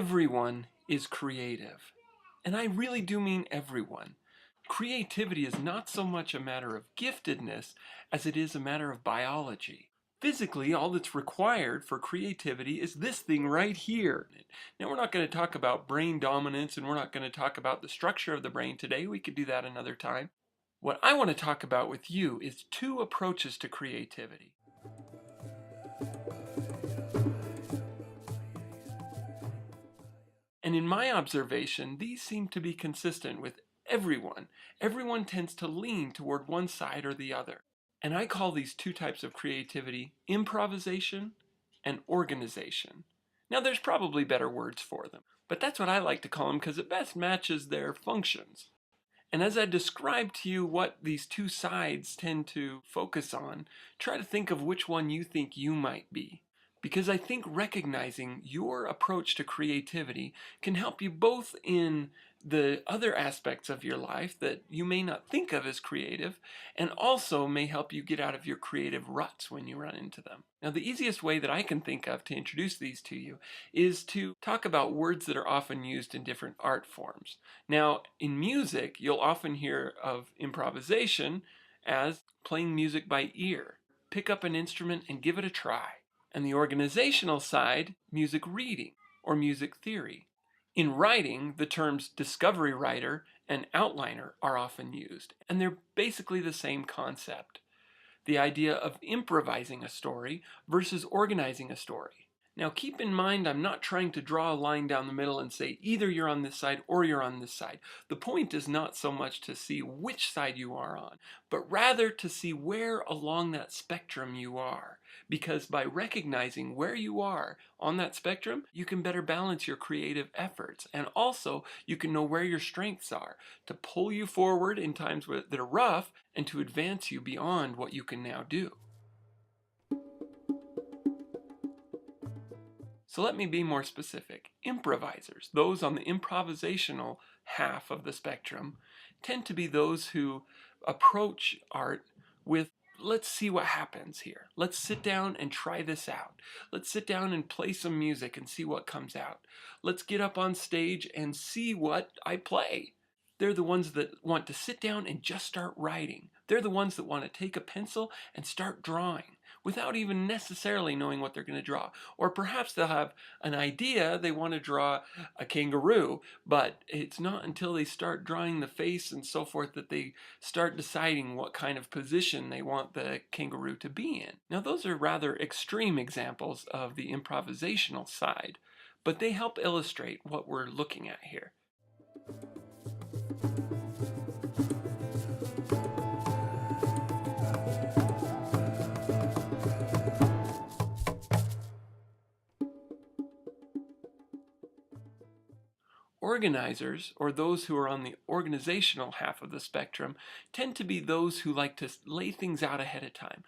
Everyone is creative. And I really do mean everyone. Creativity is not so much a matter of giftedness as it is a matter of biology. Physically, all that's required for creativity is this thing right here. Now, we're not going to talk about brain dominance and we're not going to talk about the structure of the brain today. We could do that another time. What I want to talk about with you is two approaches to creativity. And in my observation, these seem to be consistent with everyone. Everyone tends to lean toward one side or the other. And I call these two types of creativity improvisation and organization. Now, there's probably better words for them, but that's what I like to call them because it best matches their functions. And as I describe to you what these two sides tend to focus on, try to think of which one you think you might be. Because I think recognizing your approach to creativity can help you both in the other aspects of your life that you may not think of as creative, and also may help you get out of your creative ruts when you run into them. Now, the easiest way that I can think of to introduce these to you is to talk about words that are often used in different art forms. Now, in music, you'll often hear of improvisation as playing music by ear. Pick up an instrument and give it a try. And the organizational side, music reading or music theory. In writing, the terms discovery writer and outliner are often used, and they're basically the same concept. The idea of improvising a story versus organizing a story. Now keep in mind, I'm not trying to draw a line down the middle and say either you're on this side or you're on this side. The point is not so much to see which side you are on, but rather to see where along that spectrum you are. Because by recognizing where you are on that spectrum, you can better balance your creative efforts. And also, you can know where your strengths are to pull you forward in times that are rough and to advance you beyond what you can now do. So let me be more specific. Improvisers, those on the improvisational half of the spectrum, tend to be those who approach art with, let's see what happens here. Let's sit down and try this out. Let's sit down and play some music and see what comes out. Let's get up on stage and see what I play. They're the ones that want to sit down and just start writing. They're the ones that want to take a pencil and start drawing without even necessarily knowing what they're going to draw. Or perhaps they'll have an idea, they want to draw a kangaroo, but it's not until they start drawing the face and so forth that they start deciding what kind of position they want the kangaroo to be in. Now, those are rather extreme examples of the improvisational side, but they help illustrate what we're looking at here. Organizers, or those who are on the organizational half of the spectrum, tend to be those who like to lay things out ahead of time.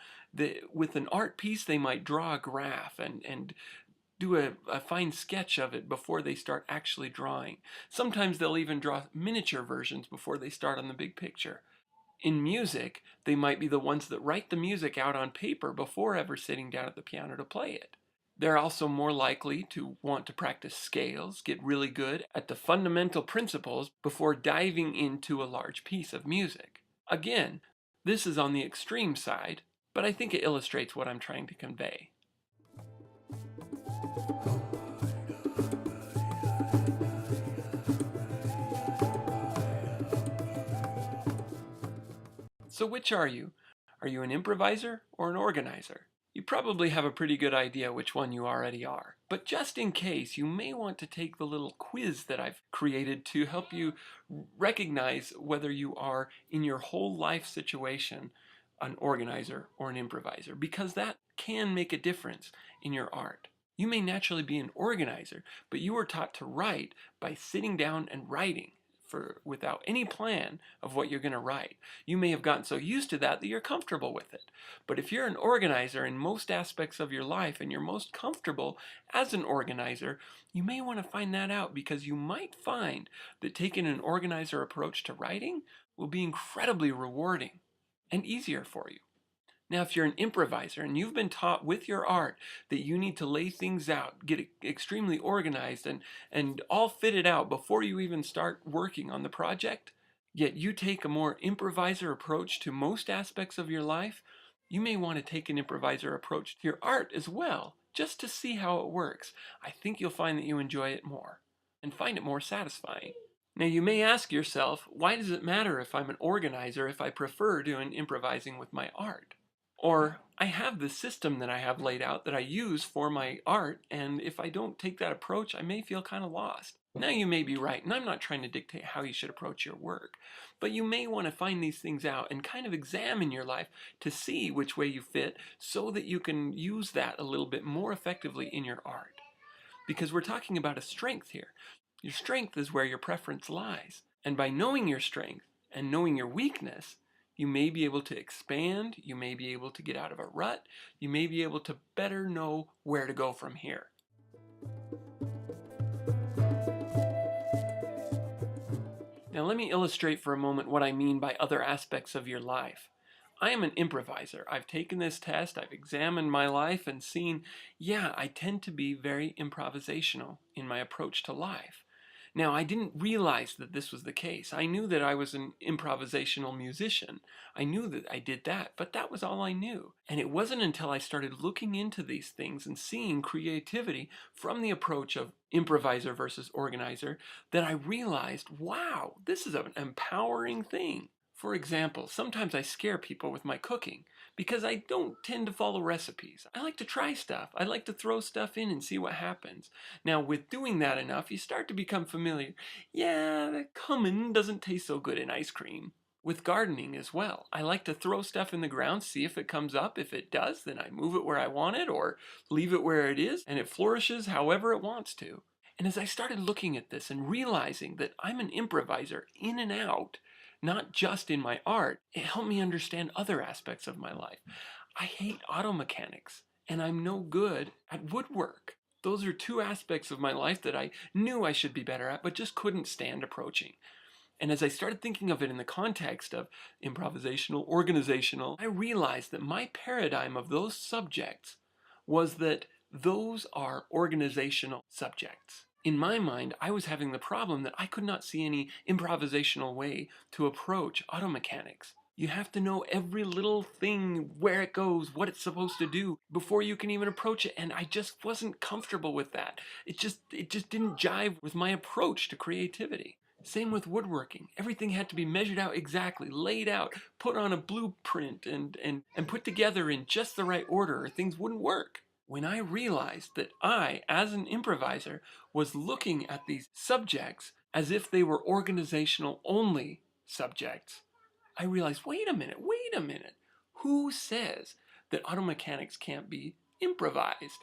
With an art piece, they might draw a graph and do a fine sketch of it before they start actually drawing. Sometimes they'll even draw miniature versions before they start on the big picture. In music, they might be the ones that write the music out on paper before ever sitting down at the piano to play it. They're also more likely to want to practice scales, get really good at the fundamental principles before diving into a large piece of music. Again, this is on the extreme side, but I think it illustrates what I'm trying to convey. So which are you? Are you an improviser or an organizer? You probably have a pretty good idea which one you already are, but just in case, you may want to take the little quiz that I've created to help you recognize whether you are in your whole life situation an organizer or an improviser, because that can make a difference in your art. You may naturally be an organizer, but you were taught to write by sitting down and writing. Without any plan of what you're going to write. You may have gotten so used to that you're comfortable with it. But if you're an organizer in most aspects of your life and you're most comfortable as an organizer, you may want to find that out, because you might find that taking an organizer approach to writing will be incredibly rewarding and easier for you. Now, if you're an improviser and you've been taught with your art that you need to lay things out, get extremely organized and all fitted out before you even start working on the project, yet you take a more improviser approach to most aspects of your life, you may want to take an improviser approach to your art as well, just to see how it works. I think you'll find that you enjoy it more and find it more satisfying. Now, you may ask yourself, why does it matter if I'm an organizer if I prefer doing improvising with my art? Or I have this system that I have laid out that I use for my art, and if I don't take that approach, I may feel kind of lost. Now, you may be right, and I'm not trying to dictate how you should approach your work, but you may want to find these things out and kind of examine your life to see which way you fit so that you can use that a little bit more effectively in your art. Because we're talking about a strength here. Your strength is where your preference lies. And by knowing your strength and knowing your weakness, you may be able to expand, you may be able to get out of a rut, you may be able to better know where to go from here. Now let me illustrate for a moment what I mean by other aspects of your life. I am an improviser. I've taken this test, I've examined my life and seen, yeah, I tend to be very improvisational in my approach to life. Now, I didn't realize that this was the case. I knew that I was an improvisational musician. I knew that I did that, but that was all I knew. And it wasn't until I started looking into these things and seeing creativity from the approach of improviser versus organizer that I realized, wow, this is an empowering thing. For example, sometimes I scare people with my cooking because I don't tend to follow recipes. I like to try stuff. I like to throw stuff in and see what happens. Now, with doing that enough, you start to become familiar. Yeah, the cumin doesn't taste so good in ice cream. With gardening as well, I like to throw stuff in the ground, see if it comes up. If it does, then I move it where I want it or leave it where it is, and it flourishes however it wants to. And as I started looking at this and realizing that I'm an improviser in and out, not just in my art, it helped me understand other aspects of my life. I hate auto mechanics, and I'm no good at woodwork. Those are two aspects of my life that I knew I should be better at, but just couldn't stand approaching. And as I started thinking of it in the context of improvisational, organizational, I realized that my paradigm of those subjects was that those are organizational subjects. In my mind, I was having the problem that I could not see any improvisational way to approach auto mechanics. You have to know every little thing, where it goes, what it's supposed to do before you can even approach it, and I just wasn't comfortable with that. It just didn't jive with my approach to creativity. Same with woodworking. Everything had to be measured out exactly, laid out, put on a blueprint, and put together in just the right order, or things wouldn't work. When I realized that I, as an improviser, was looking at these subjects as if they were organizational only subjects, I realized, wait a minute. Who says that auto mechanics can't be improvised?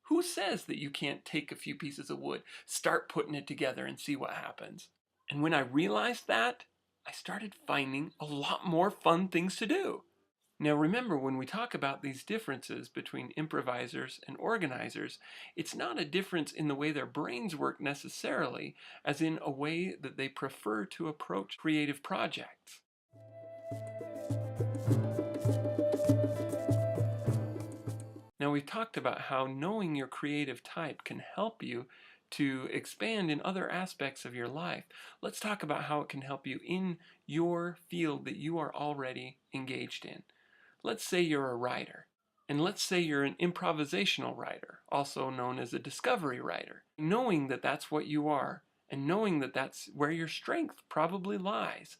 Who says that you can't take a few pieces of wood, start putting it together and see what happens? And when I realized that, I started finding a lot more fun things to do. Now remember, when we talk about these differences between improvisers and organizers, it's not a difference in the way their brains work necessarily, as in a way that they prefer to approach creative projects. Now we've talked about how knowing your creative type can help you to expand in other aspects of your life. Let's talk about how it can help you in your field that you are already engaged in. Let's say you're a writer, and let's say you're an improvisational writer, also known as a discovery writer. Knowing that that's what you are, and knowing that that's where your strength probably lies,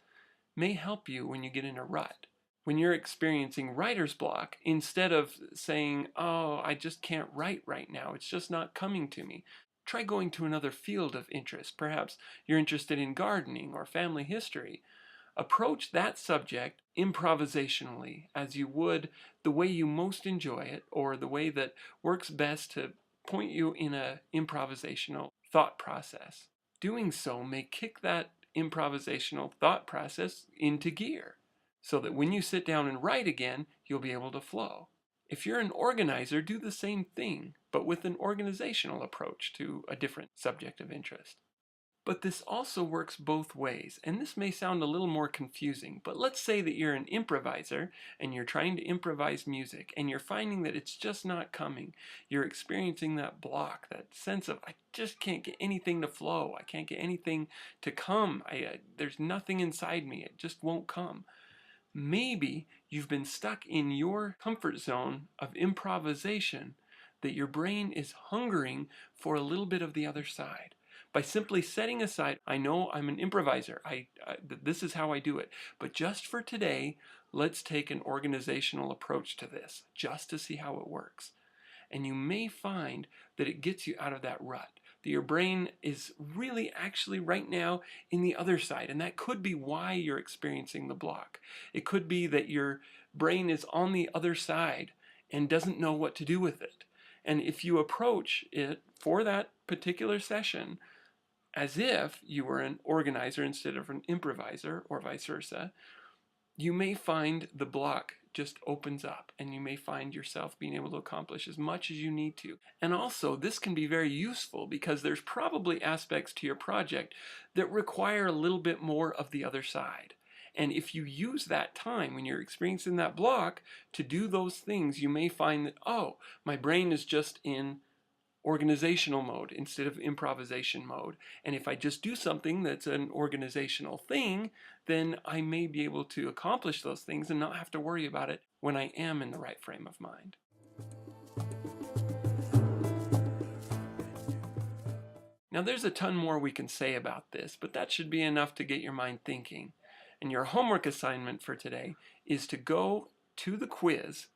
may help you when you get in a rut. When you're experiencing writer's block, instead of saying, oh, I just can't write right now, it's just not coming to me, try going to another field of interest. Perhaps you're interested in gardening or family history. Approach that subject improvisationally as you would the way you most enjoy it, or the way that works best to point you in an improvisational thought process. Doing so may kick that improvisational thought process into gear, so that when you sit down and write again, you'll be able to flow. If you're an organizer, do the same thing, but with an organizational approach to a different subject of interest. But this also works both ways, and this may sound a little more confusing, but let's say that you're an improviser and you're trying to improvise music and you're finding that it's just not coming. You're experiencing that block, that sense of, I just can't get anything to flow. I can't get anything to come. There's nothing inside me. It just won't come. Maybe you've been stuck in your comfort zone of improvisation, that your brain is hungering for a little bit of the other side. By simply setting aside, I know I'm an improviser, this is how I do it, but just for today, let's take an organizational approach to this, just to see how it works. And you may find that it gets you out of that rut, that your brain is really actually right now in the other side, and that could be why you're experiencing the block. It could be that your brain is on the other side and doesn't know what to do with it. And if you approach it for that particular session as if you were an organizer instead of an improviser, or vice versa, you may find the block just opens up, and you may find yourself being able to accomplish as much as you need to. And also, this can be very useful because there's probably aspects to your project that require a little bit more of the other side. And if you use that time when you're experiencing that block to do those things, you may find that, oh, my brain is just in organizational mode instead of improvisation mode. And if I just do something that's an organizational thing, then I may be able to accomplish those things and not have to worry about it when I am in the right frame of mind. Now there's a ton more we can say about this, but that should be enough to get your mind thinking. And your homework assignment for today is to go to the quiz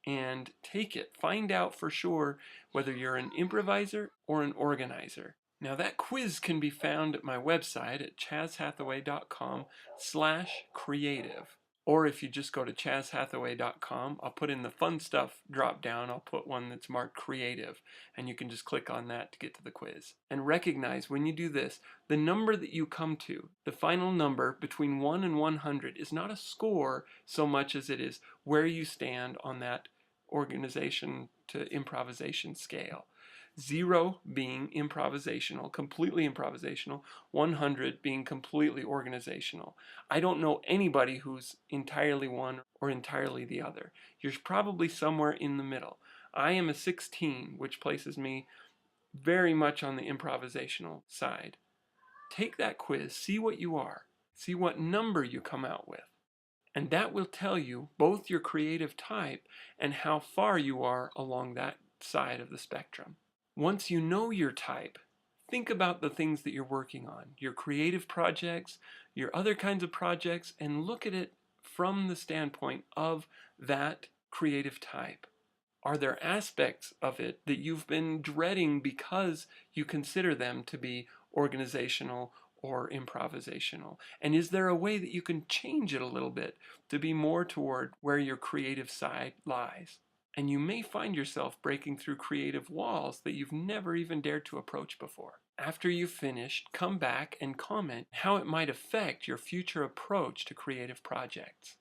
and take it. Find out for sure whether you're an improviser or an organizer. Now that quiz can be found at my website at chazhathaway.com/creative. Or if you just go to chazhathaway.com, I'll put in the fun stuff drop down, I'll put one that's marked creative, and you can just click on that to get to the quiz. And recognize when you do this, the number that you come to, the final number between 1 and 100, is not a score so much as it is where you stand on that organization to improvisation scale. 0 being improvisational, completely improvisational, 100 being completely organizational. I don't know anybody who's entirely one or entirely the other. You're probably somewhere in the middle. I am a 16, which places me very much on the improvisational side. Take that quiz, see what you are, see what number you come out with. And that will tell you both your creative type and how far you are along that side of the spectrum. Once you know your type, think about the things that you're working on, your creative projects, your other kinds of projects, and look at it from the standpoint of that creative type. Are there aspects of it that you've been dreading because you consider them to be organizational or improvisational? And is there a way that you can change it a little bit to be more toward where your creative side lies? And you may find yourself breaking through creative walls that you've never even dared to approach before. After you've finished, come back and comment how it might affect your future approach to creative projects.